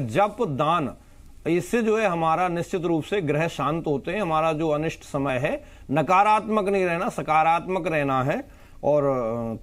जप दान, इससे जो है हमारा निश्चित रूप से ग्रह शांत होते हैं। हमारा जो अनिष्ट समय है नकारात्मक नहीं रहना, सकारात्मक रहना है। और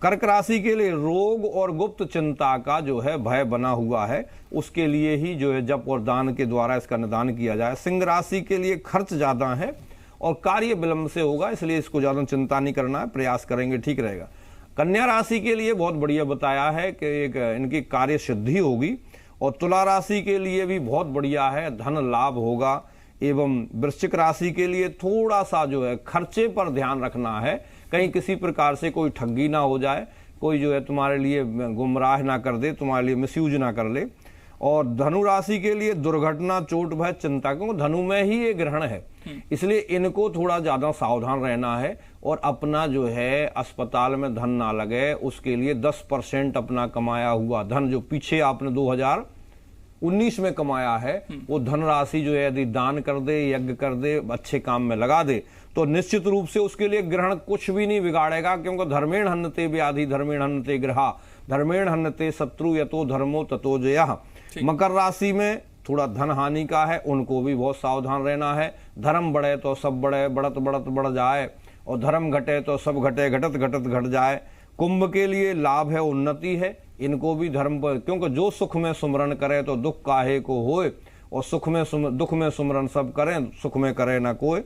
कर्क राशि के लिए रोग और गुप्त चिंता का जो है भय बना हुआ है, उसके लिए ही जो है जप और दान के द्वारा इसका निदान किया जाए। सिंह राशि के लिए खर्च ज्यादा है और कार्य विलंब से होगा, इसलिए इसको ज्यादा चिंता नहीं करना है, प्रयास करेंगे ठीक रहेगा। कन्या राशि के लिए बहुत बढ़िया बताया है कि एक इनकी कार्य सिद्धि होगी। और तुला राशि के लिए भी बहुत बढ़िया है, धन लाभ होगा। एवं वृश्चिक राशि के लिए थोड़ा सा जो है खर्चे पर ध्यान रखना है, कहीं किसी प्रकार से कोई ठगी ना हो जाए, कोई जो है तुम्हारे लिए गुमराह ना कर दे, तुम्हारे लिए मिसयूज ना कर ले। और धनु राशि के लिए दुर्घटना, चोट, भय, चिंता, क्योंकि धनु में ही ये ग्रहण है, इसलिए इनको थोड़ा ज्यादा सावधान रहना है। और अपना जो है अस्पताल में धन ना लगे, उसके लिए 10% अपना कमाया हुआ धन जो पीछे आपने 2019 में कमाया है, वो धनराशि जो है यदि दान कर दे, यज्ञ कर दे, अच्छे काम में लगा दे, तो निश्चित रूप से उसके लिए ग्रहण कुछ भी नहीं बिगाड़ेगा। क्योंकि धर्मेण हन्नते व्याधि, धर्मेण हन्नते ग्रहा, धर्मेण हन्नते शत्रु, यतो धर्मो ततो जयः। मकर राशि में थोड़ा धन हानि का है, उनको भी बहुत सावधान रहना है। धर्म बढ़े तो सब बढ़े, बढ़त बढ़त बढ़ जाए, और धर्म घटे तो सब घटे, घटत घटत घट जाए। कुंभ के लिए लाभ है, उन्नति है, इनको भी धर्म पर, क्योंकि जो सुख में सुमरन करे तो दुख काहे को होए, और दुख में सुमरन सब करें, सुख में करे ना कोई।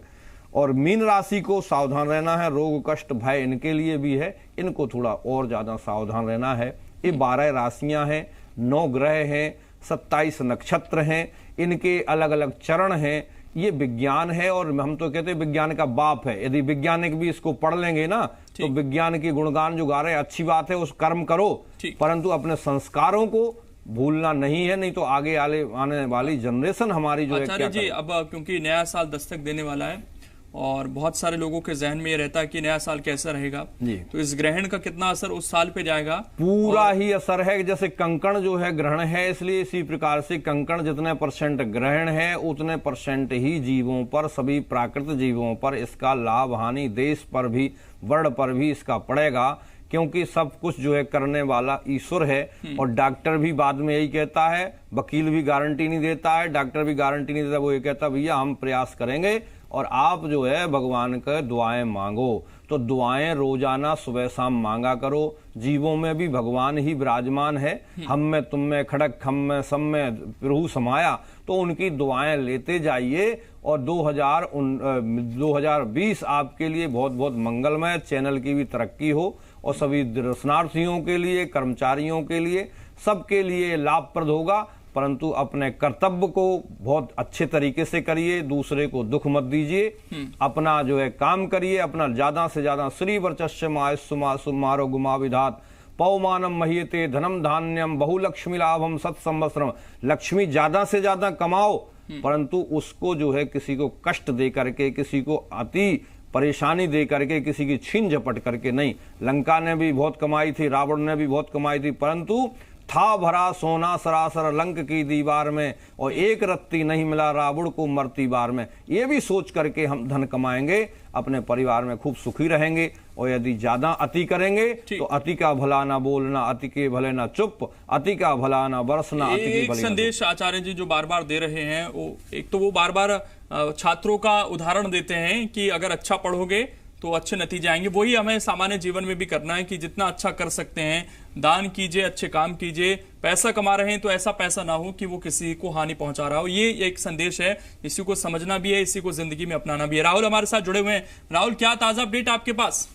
और मीन राशि को सावधान रहना है, रोग कष्ट भय इनके लिए भी है, इनको थोड़ा और ज्यादा सावधान रहना है। ये 12 राशियां हैं, 9 ग्रह हैं, 27 नक्षत्र हैं, इनके अलग अलग चरण हैं। ये विज्ञान है, और हम तो कहते हैं विज्ञान का बाप है। यदि वैज्ञानिक भी इसको पढ़ लेंगे ना, तो विज्ञान के गुणगान जो गा रहे हैं, अच्छी बात है, उस कर्म करो, परंतु अपने संस्कारों को भूलना नहीं है, नहीं तो आगे आने वाली जनरेशन हमारी जो है क्या जी। अब क्योंकि नया साल दस्तक देने वाला है और बहुत सारे लोगों के जहन में ये रहता है कि नया साल कैसा रहेगा जी, तो इस ग्रहण का कितना असर उस साल पे जाएगा? पूरा ही असर है। जैसे कंकण जो है ग्रहण है, इसलिए इसी प्रकार से कंकण जितने % ग्रहण है, उतने % ही जीवों पर, सभी प्राकृतिक जीवों पर इसका लाभ हानि, देश पर भी, वर्ण पर भी इसका पड़ेगा। क्योंकि सब कुछ जो है करने वाला ईश्वर है। और डॉक्टर भी बाद में यही कहता है, वकील भी गारंटी नहीं देता है, डॉक्टर भी गारंटी नहीं देता, वो ये कहता भैया हम प्रयास करेंगे और आप जो है भगवान के दुआएं मांगो। तो दुआएं रोजाना सुबह शाम मांगा करो। जीवों में भी भगवान ही विराजमान है, हम में तुम में खड़क, हम में सब में प्रभु समाया, तो उनकी दुआएं लेते जाइए। और 2020 आपके लिए बहुत बहुत मंगलमय, चैनल की भी तरक्की हो, और सभी दर्शनार्थियों के लिए, कर्मचारियों के लिए, सबके लिए लाभप्रद होगा। परंतु अपने कर्तव्य को बहुत अच्छे तरीके से करिए, दूसरे को दुख मत दीजिए, अपना जो है काम करिए, अपना ज्यादा से ज्यादा श्री वर्चस्मारो गुमा विधात पौमानम महीयते धनम धान्यम बहुलक्ष्मी लाभम सत संवत्सरम। लक्ष्मी ज्यादा से ज्यादा कमाओ, परंतु उसको जो है किसी को कष्ट दे करके, किसी को अति परेशानी दे करके, किसी की छीन झपट करके नहीं। लंका ने भी बहुत कमाई थी, रावण ने भी बहुत कमाई थी, परंतु था भरा सोना सरासर लंक की दीवार में, और एक रत्ती नहीं मिला रावण को मरती बार में। ये भी सोच करके हम धन कमाएंगे, अपने परिवार में खूब सुखी रहेंगे। और यदि ज्यादा अति करेंगे तो अति का भला ना बोलना, अति के भले ना चुप, अति का भला ना बरसना, अति के भले। संदेश आचार्य जी जो बार बार दे रहे हैं, वो एक तो वो बार बार छात्रों का उदाहरण देते हैं कि अगर अच्छा पढ़ोगे तो अच्छे नतीजे आएंगे। वही हमें सामान्य जीवन में भी करना है कि जितना अच्छा कर सकते हैं दान कीजिए, अच्छे काम कीजिए। पैसा कमा रहे हैं तो ऐसा पैसा ना हो कि वो किसी को हानि पहुंचा रहा हो। ये एक संदेश है, इसी को समझना भी है, इसी को जिंदगी में अपनाना भी है। राहुल हमारे साथ जुड़े हुए हैं। राहुल, क्या ताजा अपडेट आपके पास?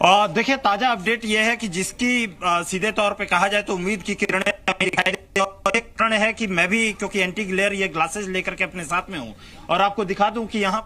देखिए, ताजा अपडेट यह है कि जिसकी सीधे तौर पे कहा जाए तो उम्मीद की किरणें दिखाई देती है। और एक कारण है कि मैं भी क्योंकि एंटी ग्लेयर ये ग्लासेस लेकर के अपने साथ में हूं, और आपको दिखा दूं कि यहां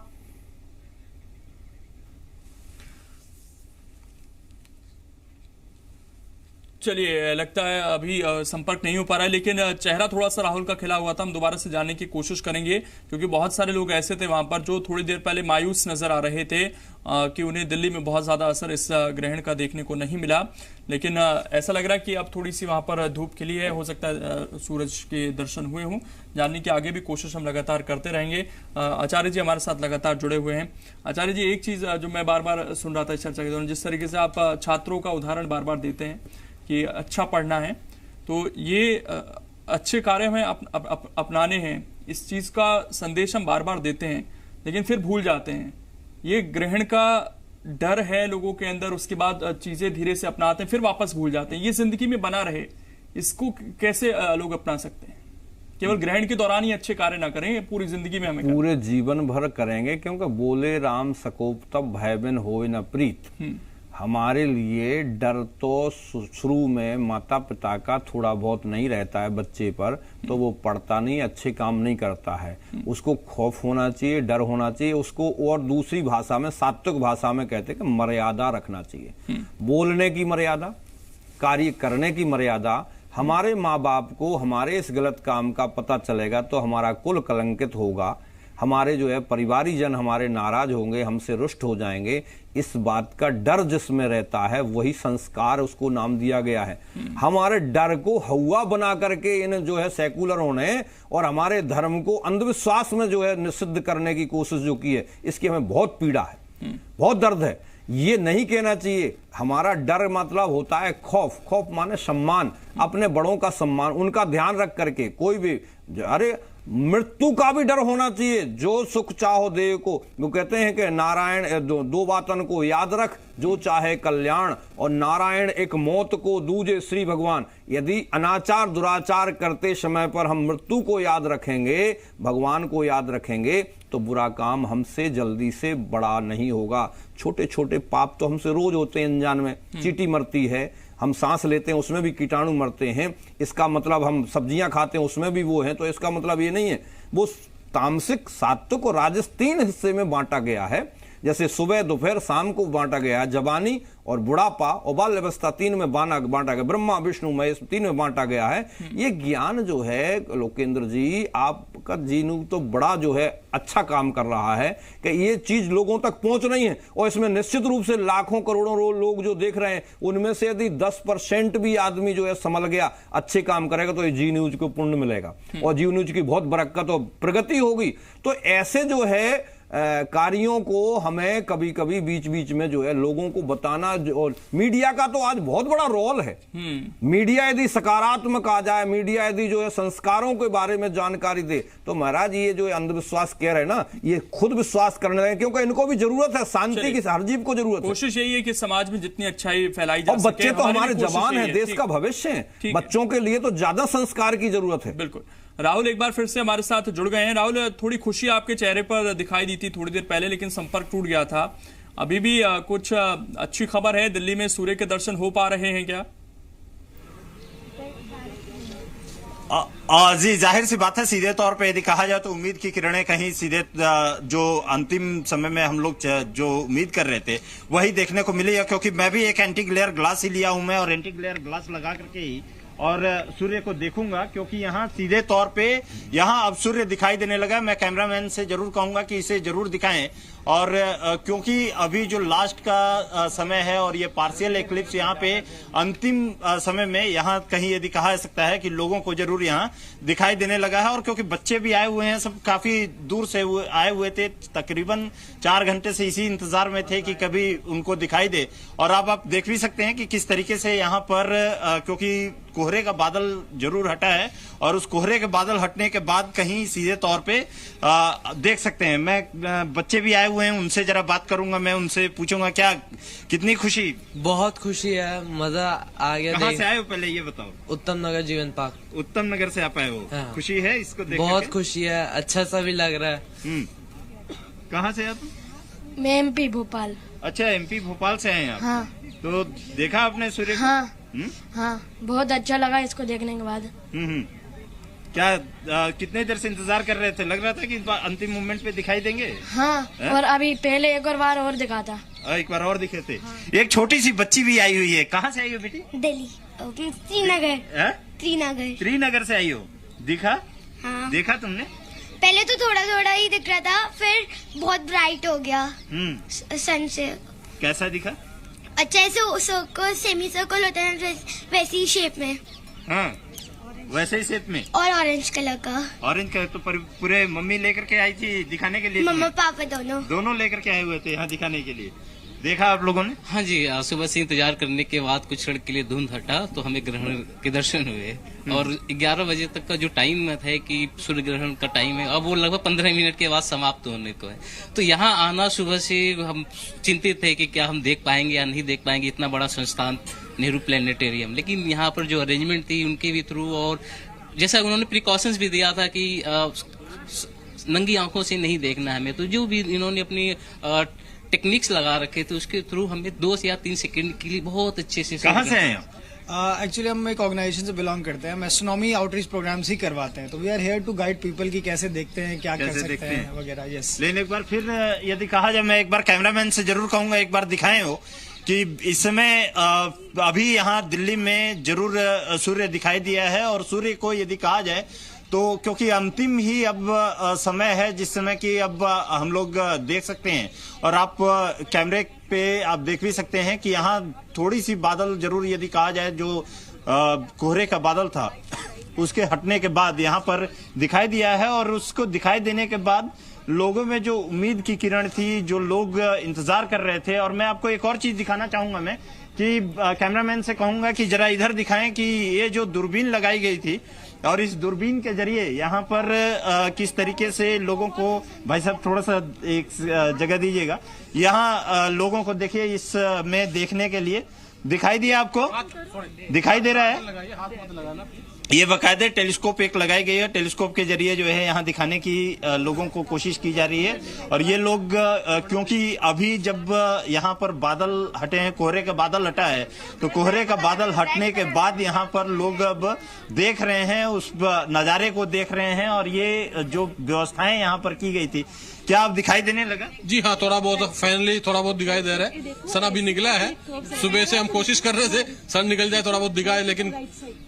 चलिए, लगता है अभी संपर्क नहीं हो पा रहा है, लेकिन चेहरा थोड़ा सा राहुल का खिला हुआ था। हम दोबारा से जानने की कोशिश करेंगे, क्योंकि बहुत सारे लोग ऐसे थे वहां पर जो थोड़ी देर पहले मायूस नजर आ रहे थे कि उन्हें दिल्ली में बहुत ज्यादा असर इस ग्रहण का देखने को नहीं मिला। लेकिन ऐसा लग रहा है कि अब थोड़ी सी वहां पर धूप खिली है, हो सकता है सूरज के दर्शन हुए हों। जानने की आगे भी कोशिश हम लगातार करते रहेंगे। आचार्य जी हमारे साथ लगातार जुड़े हुए हैं। आचार्य जी, एक चीज जो मैं बार बार सुन रहा था चर्चा के दौरान, जिस तरीके से आप छात्रों का उदाहरण बार बार देते हैं कि अच्छा पढ़ना है, तो ये अच्छे कार्य हमें अपनाने हैं, इस चीज का संदेश हम बार बार देते हैं, लेकिन फिर भूल जाते हैं। ये ग्रहण का डर है लोगों के अंदर, उसके बाद चीजें धीरे से अपनाते हैं, फिर वापस भूल जाते हैं। ये जिंदगी में बना रहे, इसको कैसे लोग अपना सकते हैं? केवल ग्रहण के दौरान ही अच्छे कार्य ना करें, पूरी जिंदगी में हमें पूरे जीवन भर करेंगे, क्योंकि बोले राम सकोप तब भय बिन होए न प्रीत। हमारे लिए डर तो शुरू में माता पिता का थोड़ा बहुत नहीं रहता है बच्चे पर, तो वो पढ़ता नहीं, अच्छे काम नहीं करता है। उसको खौफ होना चाहिए, डर होना चाहिए उसको, और दूसरी भाषा में, सात्विक भाषा में कहते हैं कि मर्यादा रखना चाहिए। बोलने की मर्यादा, कार्य करने की मर्यादा। हमारे माँ बाप को हमारे इस गलत काम का पता चलेगा तो हमारा कुल कलंकित होगा, हमारे जो है परिवारी जन हमारे नाराज होंगे, हमसे रुष्ट हो जाएंगे। इस बात का डर जिसमें रहता है वही संस्कार उसको नाम दिया गया है। हमारे डर को हवा बना करके इन जो है सेकुलरों ने और हमारे धर्म को अंधविश्वास में जो है निषिद्ध करने की कोशिश जो की है, इसकी हमें बहुत पीड़ा है, बहुत दर्द है। ये नहीं कहना चाहिए। हमारा डर मतलब होता है खौफ। खौफ माने सम्मान, अपने बड़ों का सम्मान, उनका ध्यान रख करके। कोई भी, अरे मृत्यु का भी डर होना चाहिए। जो सुख चाहो देव को, वो कहते हैं कि नारायण दो बातन को याद रख, जो चाहे कल्याण, और नारायण एक मौत को दूजे श्री भगवान। यदि अनाचार दुराचार करते समय पर हम मृत्यु को याद रखेंगे, भगवान को याद रखेंगे, तो बुरा काम हमसे जल्दी से बड़ा नहीं होगा। छोटे छोटे पाप तो हमसे रोज होते हैं अनजान में। चींटी मरती है, हम सांस लेते हैं उसमें भी कीटाणु मरते हैं। इसका मतलब हम सब्जियां खाते हैं उसमें भी वो है, तो इसका मतलब ये नहीं है। वो तामसिक, सात्विक और राजस 3 हिस्से में बांटा गया है। जैसे सुबह दोपहर शाम को बांटा गया है, जवानी और बुढ़ापा और बाल अवस्था 3 में बांटा गया, ब्रह्मा विष्णु महेश 3 में बांटा गया है। ये ज्ञान जो है लोकेंद्र जी, आपका जीनू तो बड़ा जो है अच्छा काम कर रहा है कि ये चीज लोगों तक पहुंच रही है। और इसमें निश्चित रूप से लाखों करोड़ों लोग जो देख रहे हैं, उनमें से यदि 10% भी आदमी जो है समझ गया, अच्छे काम करेगा, तो ये जी न्यूज को पुण्य मिलेगा और जी न्यूज की बहुत बरकत और प्रगति होगी। तो ऐसे जो है कार्यों को हमें कभी कभी बीच बीच में जो है लोगों को बताना, और मीडिया का तो आज बहुत बड़ा रोल है। मीडिया यदि सकारात्मक आ जाए, मीडिया यदि जो है संस्कारों के बारे में जानकारी दे, तो महाराज ये जो अंधविश्वास कह रहे हैं ना, ये खुद विश्वास करने लगे, क्योंकि इनको भी जरूरत है शांति की, हर जीव को जरूरत है। कोशिश यही है कि समाज में जितनी अच्छाई फैलाई जा सके। और बच्चे तो हमारे जवान है, देश का भविष्य है। बच्चों के लिए तो ज्यादा संस्कार की जरूरत है। बिल्कुल। राहुल एक बार फिर से हमारे साथ जुड़ गए हैं। राहुल, थोड़ी खुशी आपके चेहरे पर दिखाई दी थी थोड़ी देर पहले, लेकिन संपर्क टूट गया था। अभी भी कुछ अच्छी खबर है, दिल्ली में सूर्य के दर्शन हो पा रहे हैं क्या? जी, जाहिर सी बात है, सीधे तौर पे यदि कहा जाए तो उम्मीद की किरणें कहीं सीधे जो अंतिम समय में हम लोग जो उम्मीद कर रहे थे वही देखने को मिली है। क्योंकि मैं भी एक एंटी ग्लेयर ग्लास ही लिया हूं मैं, और एंटी ग्लेयर ग्लास लगा करके ही और सूर्य को देखूंगा, क्योंकि यहाँ सीधे तौर पे यहाँ अब सूर्य दिखाई देने लगा। मैं कैमरामैन से जरूर कहूंगा कि इसे जरूर दिखाएं, और क्योंकि अभी जो लास्ट का समय है और ये पार्शियल एक्लिप्स यहाँ पे अंतिम समय में यहाँ कहीं यदि कहा जा सकता है कि लोगों को जरूर यहाँ दिखाई देने लगा है। और क्योंकि बच्चे भी आए हुए हैं, सब काफी दूर से आए हुए थे, तकरीबन 4 घंटे से इसी इंतजार में थे कि कभी उनको दिखाई दे। और अब आप देख भी सकते हैं कि किस तरीके से यहाँ पर क्योंकि कोहरे का बादल जरूर हटा है, और उस कोहरे के बादल हटने के बाद कहीं सीधे तौर पे देख सकते हैं। मैं बच्चे भी आए हुए हैं, उनसे जरा बात करूंगा, मैं उनसे पूछूंगा क्या कितनी खुशी। बहुत खुशी है, मजा आ गया। कहाँ से आए हो पहले ये बताओ? उत्तम नगर जीवन पार्क। उत्तम नगर से आप आए हो? हाँ। खुशी है इसको देख? बहुत खुशी है, अच्छा सा भी लग रहा है। कहाँ से आप? मैं MP भोपाल। अच्छा, MP भोपाल से आए हैं आप? हाँ। तो देखा आपने सूर्य? हाँ। हाँ, बहुत अच्छा लगा इसको देखने के बाद। क्या कितने देर से इंतजार कर रहे थे? लग रहा था कि अंतिम मोमेंट पे दिखाई देंगे? हाँ, और अभी पहले एक बार और दिखा था। एक बार और दिखे थे। हाँ। एक छोटी सी बच्ची भी आई हुई है। कहाँ से आई हो बेटी? दिल्ली, श्रीनगर। श्रीनगर से आई हो? दिखा? हाँ। देखा तुमने? पहले तो थोड़ा थोड़ा ही दिख रहा था, फिर बहुत ब्राइट हो गया सन से। कैसा दिखा? अच्छा, ऐसे सर्कल, सेमी सर्कल होता है वैसी ही शेप में। हाँ, वैसे ही शेप में। और ऑरेंज कलर का। ऑरेंज कलर तो पूरे मम्मी लेकर के आई थी दिखाने के लिए? मम्मा पापा दोनों लेकर के आए हुए थे यहाँ दिखाने के लिए। देखा आप लोगों ने? हाँ जी, सुबह से इंतजार करने के बाद कुछ क्षण के लिए धुंध हटा तो हमें ग्रहण के दर्शन हुए। और 11 बजे तक का जो टाइम है कि सूर्य ग्रहण का टाइम है, अब वो लगभग 15 मिनट के बाद समाप्त होने को है। तो यहाँ आना सुबह से हम चिंतित थे कि क्या हम देख पाएंगे या नहीं देख पाएंगे, इतना बड़ा संस्थान नेहरू प्लेनेटेरियम। लेकिन यहाँ पर जो अरेंजमेंट थी उनके भी थ्रू, और जैसा उन्होंने प्रिकॉशंस भी दिया था कि नंगी आंखों से नहीं देखना है हमें, तो जो भी इन्होंने अपनी टेक्निक्स लगा रखे थे उसके थ्रू हमें 2 या 3 सेकंड के लिए बहुत अच्छे से। कहाँ से हैं? एक्चुअली हम एक ऑर्गेनाइजेशन से बिलोंग करते हैं, हम एस्ट्रोनॉमी आउटरीच प्रोग्राम्स ही करवाते हैं, तो we are here to guide people की कैसे देखते हैं, क्या कर सकते हैं वगैरह। यस, लेकिन एक बार फिर यदि कहा जाए, मैं एक बार कैमरामैन से जरूर कहूंगा एक बार दिखाएं हो कि इस समय अभी यहाँ दिल्ली में जरूर सूर्य दिखाई दिया है। और सूर्य को यदि कहा जाए तो क्योंकि अंतिम ही अब समय है जिस समय कि अब हम लोग देख सकते हैं, और आप कैमरे पे आप देख भी सकते हैं कि यहाँ थोड़ी सी बादल जरूर यदि कहा जाए जो कोहरे का बादल था उसके हटने के बाद यहाँ पर दिखाई दिया है। और उसको दिखाई देने के बाद लोगों में जो उम्मीद की किरण थी, जो लोग इंतजार कर रहे थे। और मैं आपको एक और चीज दिखाना चाहूंगा, मैं कि कैमरामैन से कहूंगा कि जरा इधर दिखाएं कि ये जो दूरबीन लगाई गई थी, और इस दूरबीन के जरिए यहाँ पर किस तरीके से लोगों को, भाई साहब थोड़ा सा एक जगह दीजिएगा, यहाँ लोगों को देखिए इस में देखने के लिए दिखाई दिया, आपको दिखाई दे रहा है। ये बाकायदे टेलीस्कोप एक लगाई गई है, टेलीस्कोप के जरिए जो है यहाँ दिखाने की लोगों को कोशिश की जा रही है। और ये लोग क्योंकि अभी जब यहाँ पर बादल हटे हैं, कोहरे का बादल हटा है, तो कोहरे का बादल हटने के बाद यहाँ पर लोग अब देख रहे हैं, उस नज़ारे को देख रहे हैं। और ये जो व्यवस्थाएं यहाँ पर की गई थी, क्या आप दिखाई देने लगा? जी हाँ, थोड़ा बहुत फाइनली थोड़ा बहुत दिखाई दे रहा है। सन अभी निकला है, सुबह से हम कोशिश कर रहे थे सन निकल जाए, थोड़ा बहुत दिखाए, लेकिन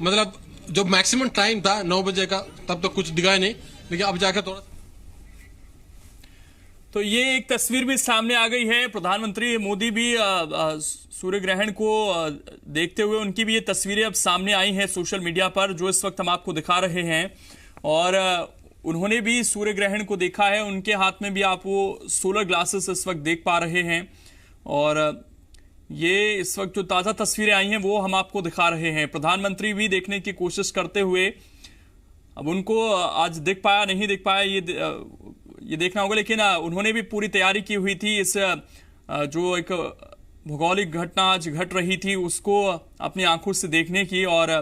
मतलब जो मैक्सिमम टाइम था 9 बजे का, तब तो कुछ दिखाई नहीं, लेकिन अब जाकर थोड़ा। तो ये एक तस्वीर भी सामने आ गई है। प्रधानमंत्री मोदी भी सूर्य ग्रहण को देखते हुए, उनकी भी ये तस्वीरें अब सामने आई हैं सोशल मीडिया पर, जो इस वक्त हम आपको दिखा रहे हैं। और उन्होंने भी सूर्य ग्रहण को देखा है, उनके हाथ में भी आप वो सोलर ग्लासेस इस वक्त देख पा रहे हैं। और ये इस वक्त जो ताजा तस्वीरें आई हैं वो हम आपको दिखा रहे हैं। प्रधानमंत्री भी देखने की कोशिश करते हुए, अब उनको आज दिख पाया नहीं दिख पाया ये देखना होगा, लेकिन उन्होंने भी पूरी तैयारी की हुई थी। इस जो एक भौगोलिक घटना आज घट रही थी उसको अपनी आंखों से देखने की। और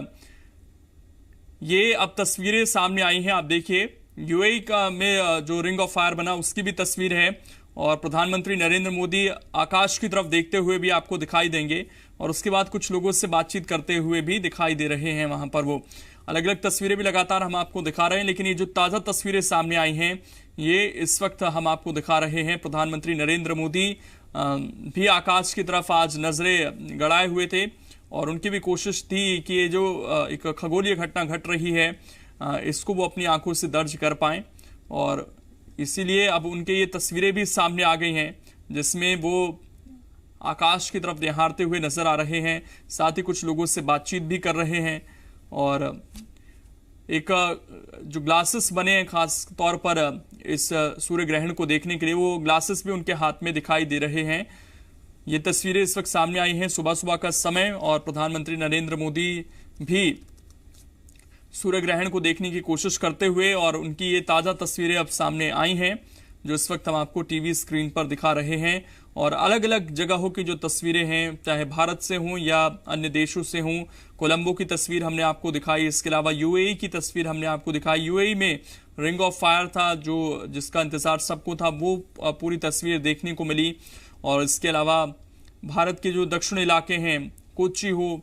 ये अब तस्वीरें सामने आई हैं, आप देखिए यूएई का में जो रिंग ऑफ फायर बना उसकी भी तस्वीर है। और प्रधानमंत्री नरेंद्र मोदी आकाश की तरफ देखते हुए भी आपको दिखाई देंगे, और उसके बाद कुछ लोगों से बातचीत करते हुए भी दिखाई दे रहे हैं वहां पर। वो अलग अलग तस्वीरें भी लगातार हम आपको दिखा रहे हैं, लेकिन ये जो ताजा तस्वीरें सामने आई हैं ये इस वक्त हम आपको दिखा रहे हैं। प्रधानमंत्री नरेंद्र मोदी भी आकाश की तरफ आज नजरें गड़ाए हुए थे, और उनकी भी कोशिश थी कि ये जो एक खगोलीय घटना घट रही है इसको वो अपनी आंखों से दर्ज कर पाएं। और इसीलिए अब उनके ये तस्वीरें भी सामने आ गई हैं जिसमें वो आकाश की तरफ निहारते हुए नजर आ रहे हैं, साथ ही कुछ लोगों से बातचीत भी कर रहे हैं। और एक जो ग्लासेस बने हैं खास तौर पर इस सूर्य ग्रहण को देखने के लिए, वो ग्लासेस भी उनके हाथ में दिखाई दे रहे हैं। ये तस्वीरें इस वक्त सामने आई हैं सुबह सुबह का समय, और प्रधानमंत्री नरेंद्र मोदी भी सूर्य ग्रहण को देखने की कोशिश करते हुए, और उनकी ये ताजा तस्वीरें अब सामने आई हैं जो इस वक्त हम आपको टीवी स्क्रीन पर दिखा रहे हैं। और अलग अलग जगहों की जो तस्वीरें हैं, चाहे भारत से हों या अन्य देशों से हों, कोलंबो की तस्वीर हमने आपको दिखाई, इसके अलावा यूएई की तस्वीर हमने आपको दिखाई। यूएई में रिंग ऑफ फायर था जो जिसका इंतजार सबको था, वो पूरी तस्वीर देखने को मिली। और इसके अलावा भारत के जो दक्षिण इलाके हैं, कोच्चि हो,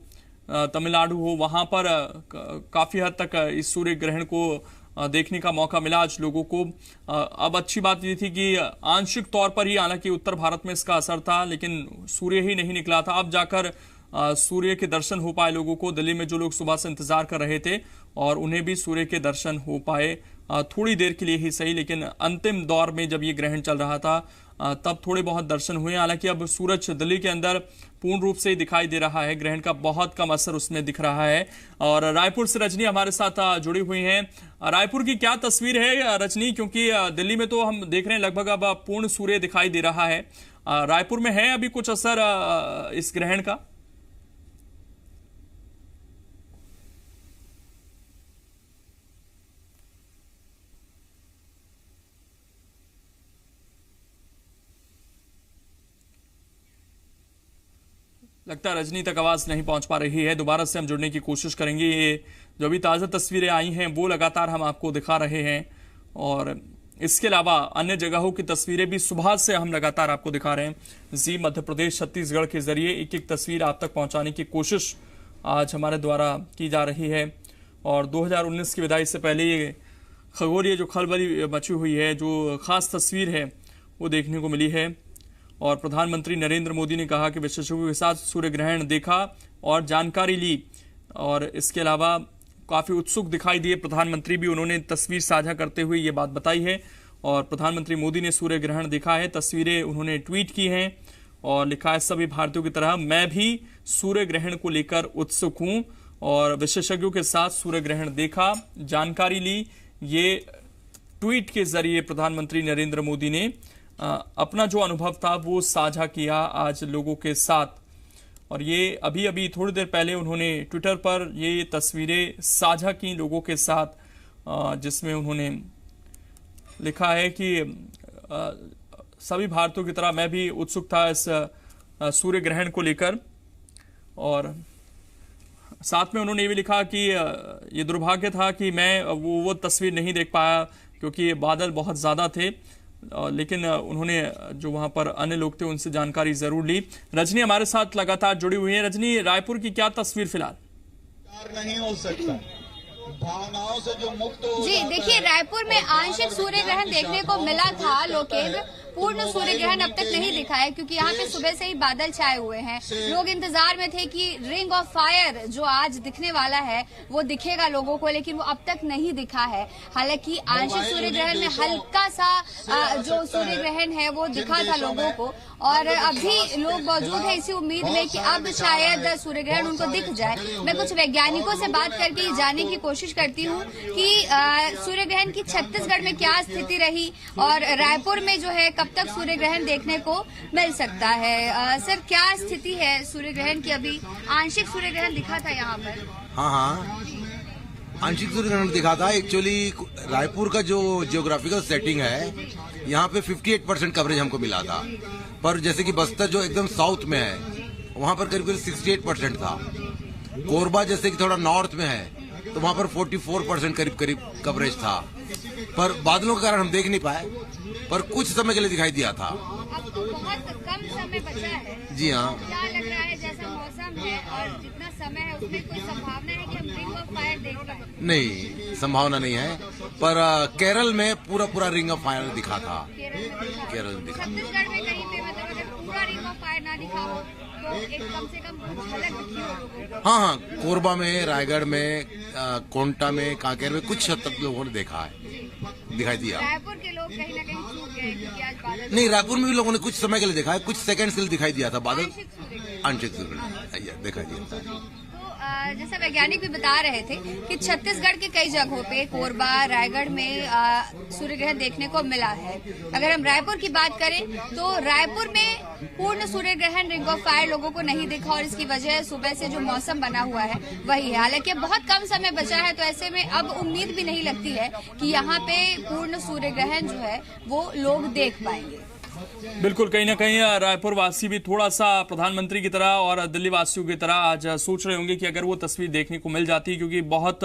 तमिलनाडु हो, वहां पर काफी हद तक इस सूर्य ग्रहण को देखने का मौका मिला आज लोगों को। अब अच्छी बात ये थी कि आंशिक तौर पर ही, हालांकि उत्तर भारत में इसका असर था, लेकिन सूर्य ही नहीं निकला था। अब जाकर सूर्य के दर्शन हो पाए लोगों को। दिल्ली में जो लोग सुबह से इंतजार कर रहे थे और उन्हें भी सूर्य के दर्शन हो पाए, थोड़ी देर के लिए ही सही, लेकिन अंतिम दौर में जब ये ग्रहण चल रहा था तब थोड़े बहुत दर्शन हुए। हालांकि अब सूरज दिल्ली के अंदर पूर्ण रूप से दिखाई दे रहा है, ग्रहण का बहुत कम असर उसमें दिख रहा है। और रायपुर से रजनी हमारे साथ जुड़ी हुई हैं। रायपुर की क्या तस्वीर है रजनी, क्योंकि दिल्ली में तो हम देख रहे हैं लगभग अब पूर्ण सूर्य दिखाई दे रहा है, रायपुर में है अभी कुछ असर इस ग्रहण का? लगता है रजनी तक आवाज नहीं पहुंच पा रही है, दोबारा से हम जुड़ने की कोशिश करेंगे। ये जो अभी ताज़ा तस्वीरें आई हैं वो लगातार हम आपको दिखा रहे हैं, और इसके अलावा अन्य जगहों की तस्वीरें भी सुबह से हम लगातार आपको दिखा रहे हैं। जी मध्य प्रदेश छत्तीसगढ़ के जरिए एक एक तस्वीर आप तक पहुंचाने की कोशिश आज हमारे द्वारा की जा रही है। और 2019 की विदाई से पहले ये खगोलीय जो खलबली मची हुई है, जो खास तस्वीर है वो देखने को मिली है। और प्रधानमंत्री नरेंद्र मोदी ने कहा कि विशेषज्ञों के साथ सूर्य ग्रहण देखा और जानकारी ली, और इसके अलावा काफी उत्सुक दिखाई दिए प्रधानमंत्री भी, उन्होंने तस्वीर साझा करते हुए ये बात बताई है। और प्रधानमंत्री मोदी ने सूर्य ग्रहण देखा है, तस्वीरें उन्होंने ट्वीट की हैं और लिखा है, सभी भारतीयों की तरह मैं भी सूर्य ग्रहण को लेकर उत्सुक हूं और विशेषज्ञों के साथ सूर्य ग्रहण देखा, जानकारी ली। ये ट्वीट के जरिए प्रधानमंत्री नरेंद्र मोदी ने अपना जो अनुभव था वो साझा किया आज लोगों के साथ। और ये अभी अभी थोड़ी देर पहले उन्होंने ट्विटर पर ये तस्वीरें साझा की लोगों के साथ, जिसमें उन्होंने लिखा है कि सभी भारतीयों की तरह मैं भी उत्सुक था इस सूर्य ग्रहण को लेकर। और साथ में उन्होंने ये भी लिखा कि ये दुर्भाग्य था कि मैं वो तस्वीर नहीं देख पाया क्योंकि बादल बहुत ज्यादा थे, लेकिन उन्होंने जो वहां पर अन्य लोग थे उनसे जानकारी जरूर ली। रजनी हमारे साथ लगातार जुड़ी हुई है। रजनी, रायपुर की क्या तस्वीर फिलहाल? नहीं हो सकता, भावनाओं से जो मुक्त हो। जी देखिए, रायपुर में आंशिक सूर्य ग्रहण देखने को मिला था, लोकेंद्र पूर्ण सूर्य ग्रहण अब तक नहीं दिखा है क्योंकि यहाँ पे सुबह से ही बादल छाए हुए हैं। लोग इंतजार में थे कि रिंग ऑफ फायर जो आज दिखने वाला है वो दिखेगा लोगों को, लेकिन वो अब तक नहीं दिखा है। हालांकि आंशिक सूर्य ग्रहण में हल्का सा जो सूर्य ग्रहण है वो दिखा था लोगों को, और अभी लोग मौजूद है इसी उम्मीद में कि अब शायद सूर्य ग्रहण उनको दिख जाए। मैं कुछ वैज्ञानिकों से बात करके ये जानने की कोशिश करती हूँ कि सूर्य ग्रहण की छत्तीसगढ़ में क्या स्थिति रही और रायपुर में जो है कब तक सूर्य ग्रहण देखने को मिल सकता है। सर, क्या स्थिति है सूर्य ग्रहण की? अभी आंशिक सूर्य ग्रहण दिखा था यहाँ पर। हाँ, आंशिक सूर्य ग्रहण दिखा था। एक्चुअली रायपुर का जो जियोग्राफिकल सेटिंग है यहाँ पे 58% कवरेज हमको मिला था, पर जैसे कि बस्तर जो एकदम साउथ में है वहाँ पर करीब 68% था। कोरबा जैसे कि थोड़ा नॉर्थ में है तो वहाँ पर 44% करीब कवरेज था, पर बादलों के कारण हम देख नहीं पाए, पर कुछ समय के लिए दिखाई दिया था। अब तो बहुत कम समय बचा है। जी हाँ। क्या लग रहा है, जैसा मौसम है और जितना समय है उसमें कोई संभावना है कि हम रिंग ऑफ फायर देख पाए? नहीं, संभावना नहीं है, पर केरल में पूरा रिंग ऑफ फायर दिखा था। केरल में दिखा। छत्तीसगढ़ में कहीं पे मतलब अगर पूरा रिंग ऑफ फायर ना दिखा हो तो एक कम से कम झलक दिखी हो लोगों को? हाँ, कोरबा में, रायगढ़ में, कोंटा में, कांकेर में कुछ हद तक लोगों ने देखा है, दिखाई दिया। रायपुर के लोग कहीं ना कहीं चूक गए क्योंकि आज बादल नहीं, रायपुर में भी लोगों ने कुछ समय के लिए देखा है, कुछ सेकंड के लिए दिखाई दिया था बादल। आंशिक सूर्य दिखाई दिया था। जैसा वैज्ञानिक भी बता रहे थे कि छत्तीसगढ़ के कई जगहों पे, कोरबा, रायगढ़ में सूर्य ग्रहण देखने को मिला है। अगर हम रायपुर की बात करें तो रायपुर में पूर्ण सूर्य ग्रहण रिंग ऑफ फायर लोगों को नहीं दिखा और इसकी वजह सुबह से जो मौसम बना हुआ है वही है। हालांकि बहुत कम समय बचा है तो ऐसे में अब उम्मीद भी नहीं लगती है कि यहाँ पे पूर्ण सूर्य ग्रहण जो है वो लोग देख पाएंगे। बिल्कुल, कहीं ना कहीं रायपुर वासी भी थोड़ा सा प्रधानमंत्री की तरह और दिल्ली वासियों की तरह आज सोच रहे होंगे कि अगर वो तस्वीर देखने को मिल जाती, क्योंकि बहुत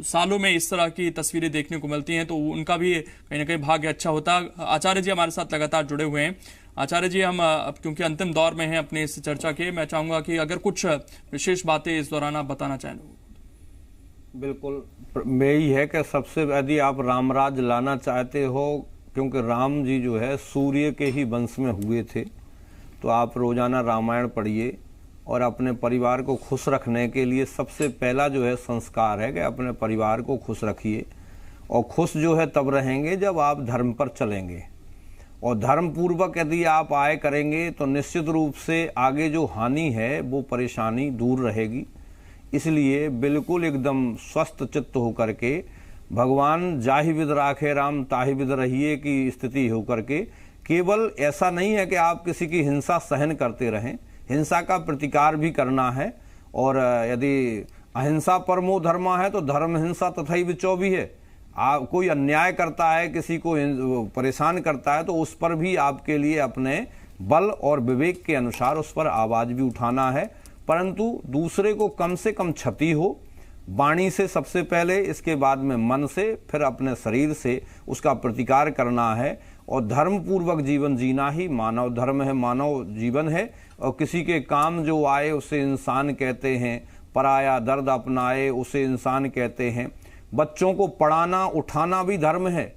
सालों में इस तरह की तस्वीरें देखने को मिलती हैं तो उनका भी कहीं ना कहीं भाग्य अच्छा होता। आचार्य जी हमारे साथ लगातार जुड़े हुए हैं। आचार्य जी, हम क्योंकि अंतिम दौर में हैं अपने इस चर्चा के, मैं चाहूंगा कि अगर कुछ विशेष बातें इस दौरान आप बताना चाहें। बिल्कुल, यही है कि सबसे यदि आप रामराज लाना चाहते हो, क्योंकि राम जी जो है सूर्य के ही वंश में हुए थे, तो आप रोजाना रामायण पढ़िए और अपने परिवार को खुश रखने के लिए सबसे पहला जो है संस्कार है कि अपने परिवार को खुश रखिए। और खुश जो है तब रहेंगे जब आप धर्म पर चलेंगे, और धर्म पूर्वक यदि आप आए करेंगे तो निश्चित रूप से आगे जो हानि है वो परेशानी दूर रहेगी। इसलिए बिल्कुल एकदम स्वस्थ चित्त होकर के भगवान जाहि विद राखे राम ताहि विद रहिए की स्थिति होकर के केवल ऐसा नहीं है कि आप किसी की हिंसा सहन करते रहें, हिंसा का प्रतिकार भी करना है। और यदि अहिंसा परमो धर्मा है तो धर्म हिंसा तथैव चौबी है। आप कोई अन्याय करता है, किसी को परेशान करता है, तो उस पर भी आपके लिए अपने बल और विवेक के अनुसार उस पर आवाज भी उठाना है, परंतु दूसरे को कम से कम क्षति हो, वाणी से सबसे पहले, इसके बाद में मन से, फिर अपने शरीर से उसका प्रतिकार करना है। और धर्म पूर्वक जीवन जीना ही मानव धर्म है, मानव जीवन है। और किसी के काम जो आए उसे इंसान कहते हैं, पराया दर्द अपनाए उसे इंसान कहते हैं। बच्चों को पढ़ाना उठाना भी धर्म है,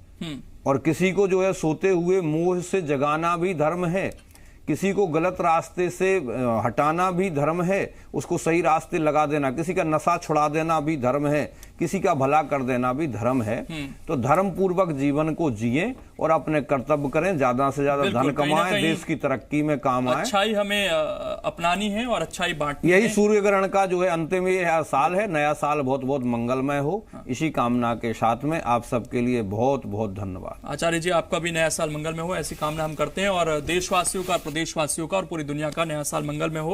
और किसी को जो है सोते हुए मोह से जगाना भी धर्म है, किसी को गलत रास्ते से हटाना भी धर्म है, उसको सही रास्ते लगा देना, किसी का नशा छुड़ा देना भी धर्म है, किसी का भला कर देना भी धर्म है। तो धर्म पूर्वक जीवन को जिए और अपने कर्तव्य करें, ज्यादा से ज्यादा धन कमाएं, देश की तरक्की में काम आए। अच्छाई हमें अपनानी है और अच्छाई बांटनी यही है। सूर्य ग्रहण का जो है अंतिम ये साल है, नया साल बहुत बहुत मंगलमय हो, इसी कामना के साथ में आप सबके लिए बहुत बहुत धन्यवाद। आचार्य जी, आपका भी नया साल मंगल में हो, ऐसी कामना हम करते हैं, और देशवासियों का, प्रदेशवासियों का और पूरी दुनिया का नया साल मंगल में हो।